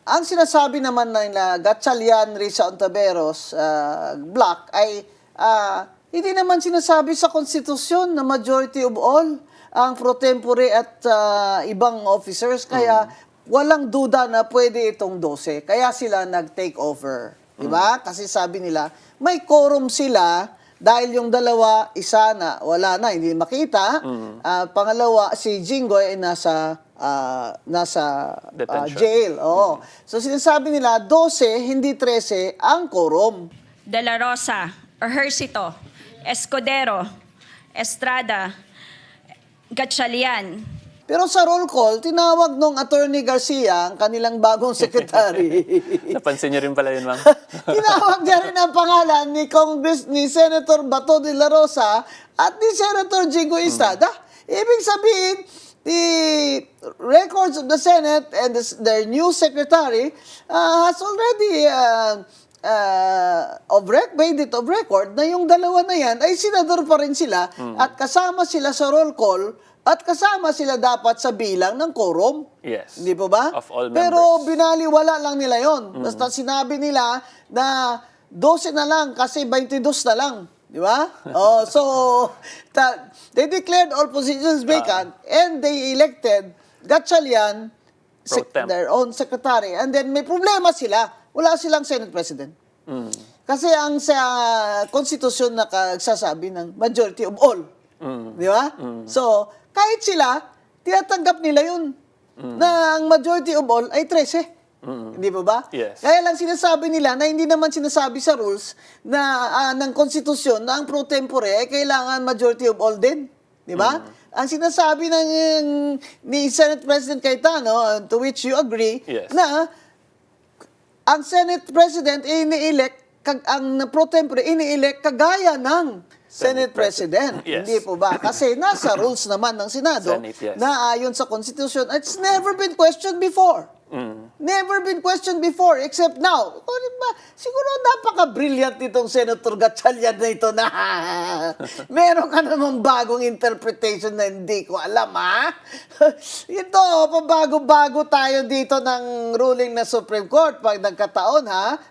Ang sinasabi naman nila Gatchalian, Risa Ontiveros, Black ay hindi naman sinasabi sa konstitusyon na majority of all ang pro tempore at ibang officers. Kaya walang duda na pwede itong 12. Kaya sila nag-take over. Diba? Kasi sabi nila, may quorum sila dahil yung dalawa, isa na wala na, hindi makita. Pangalawa, si Jinggoy ay nasa jail. Oo. So sinasabi nila, 12, hindi 13 ang quorum. De La Rosa, Ejercito, Escudero, Estrada, Gatchalian. Pero sa roll call, tinawag nung Attorney Garcia, ang kanilang bagong secretary. Napansin niyo rin pala yun, ma'am. Tinawag niya rin ang pangalan ni Senator Bato de la Rosa at ni Senator Jinggoy Estrada. Ibig sabihin, the records of the Senate and their new secretary has already made it of record na yung dalawa na yan ay senador pa rin sila at kasama sila sa roll call at kasama sila dapat sa bilang ng quorum. Yes. Hindi po ba? Of all Pero members. binaliwala lang nila yon. Basta sinabi nila na 12 na lang kasi 22 na lang. Di ba? Oh, so, they declared all positions vacant and they elected Gatchalian, Pro temp. their own secretary. And then may problema sila. Wala silang Senate President. Kasi ang sa konstitusyon nakasasabi ng majority of all. Di ba? So, kahit sila, tinatanggap nila yun. Na ang majority of all ay 13. Hindi ba ba? Yes. Kaya lang sinasabi nila na hindi naman sinasabi sa rules na ng konstitusyon na ang pro tempore ay kailangan majority of all din. Di ba? Ang sinasabi ni Senate President Cayetano, to which you agree, Yes. na ang Senate President ini-elect, ang pro tempore ini-elect kagaya ng Senate President. Yes. Hindi po ba? Kasi nasa rules naman ng Senado Senate, yes. na ayon sa Constitution, it's never been questioned before. Never been questioned before except now. Siguro napaka-brilliant itong Senator Gatchalian na ito na meron ka namang bagong interpretation na hindi ko alam, ha? Ito, pabago-bago tayo dito ng ruling na Supreme Court pag nagkataon, ha?